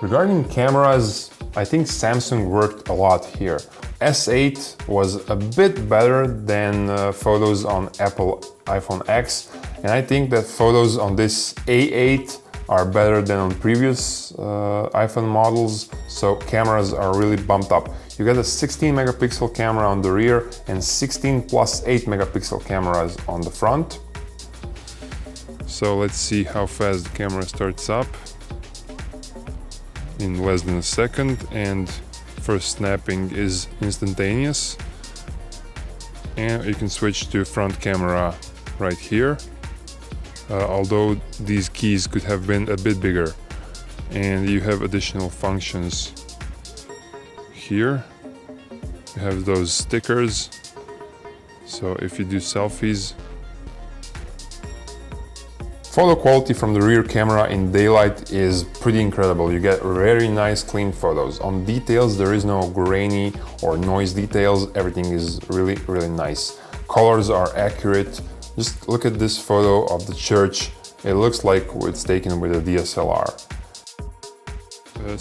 Regarding cameras, I think Samsung worked a lot here. S8 was a bit better than photos on Apple iPhone X, and I think that photos on this A8 are better than on previous iPhone models, so cameras are really bumped up. You get a 16 megapixel camera on the rear and 16 plus 8 megapixel cameras on the front. So let's see how fast the camera starts up. In less than a second, and first snapping is instantaneous. And you can switch to front camera right here. Although these keys could have been a bit bigger, and you have additional functions here. You have those stickers, so if you do selfies. Photo quality from the rear camera in daylight is pretty incredible. You get very nice clean photos. On details there is no grainy or noise details, everything is really nice. Colors are accurate. Just look at this photo of the church. It looks like it's taken with a DSLR.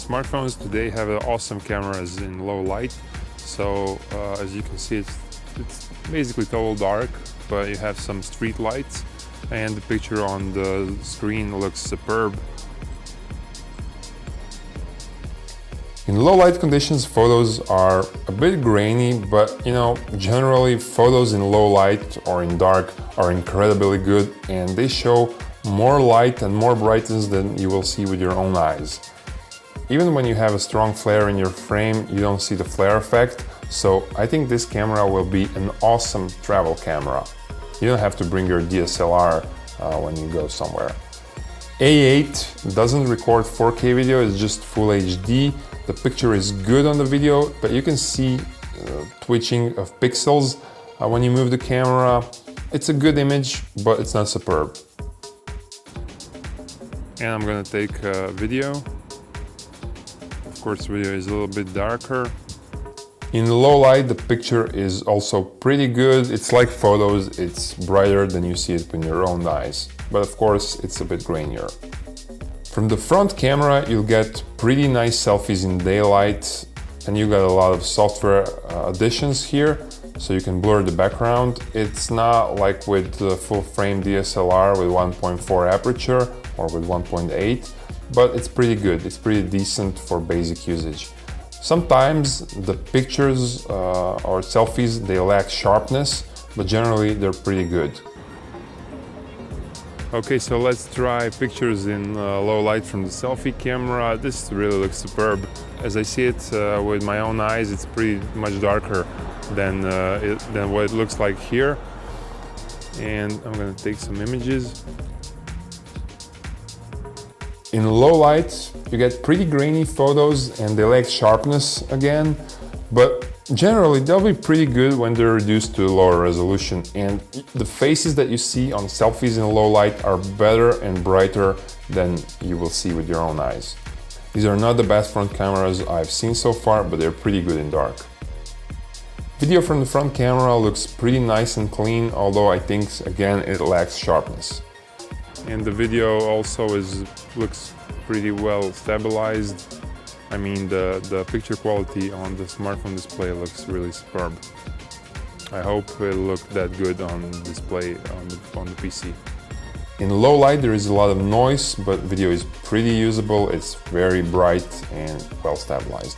Smartphones today have awesome cameras in low light. So as you can see, it's basically total dark, but you have some street lights and the picture on the screen looks superb. In low light conditions, photos are a bit grainy, but generally photos in low light or in dark are incredibly good, and they show more light and more brightness than you will see with your own eyes. Even when you have a strong flare in your frame, you don't see the flare effect, so I think this camera will be an awesome travel camera. You don't have to bring your DSLR when you go somewhere. A8 doesn't record 4K video, it's just Full HD. The picture is good on the video, but you can see twitching of pixels when you move the camera. It's a good image, but it's not superb. And I'm gonna take a video. Of course, video is a little bit darker. In low light, the picture is also pretty good. It's like photos, it's brighter than you see it with your own eyes. But of course, it's a bit grainier. From the front camera, you'll get pretty nice selfies in daylight, and you got a lot of software additions here, so you can blur the background. It's not like with the full frame DSLR with 1.4 aperture or with 1.8, but it's pretty good. It's pretty decent for basic usage. Sometimes the pictures or selfies, they lack sharpness, but generally they're pretty good. Okay, so let's try pictures in low light from the selfie camera. This really looks superb. As I see it with my own eyes, it's pretty much darker than what it looks like here. And I'm gonna take some images. In low light, you get pretty grainy photos and they lack sharpness again, but generally they'll be pretty good when they're reduced to lower resolution, and the faces that you see on selfies in low light are better and brighter than you will see with your own eyes. These are not the best front cameras I've seen so far, but they're pretty good in dark. Video from the front camera looks pretty nice and clean, although I think again it lacks sharpness. And the video also looks pretty well stabilized. I mean, the picture quality on the smartphone display looks really superb. I hope it'll look that good on display on the PC. In low light there is a lot of noise, but video is pretty usable. It's very bright and well stabilized.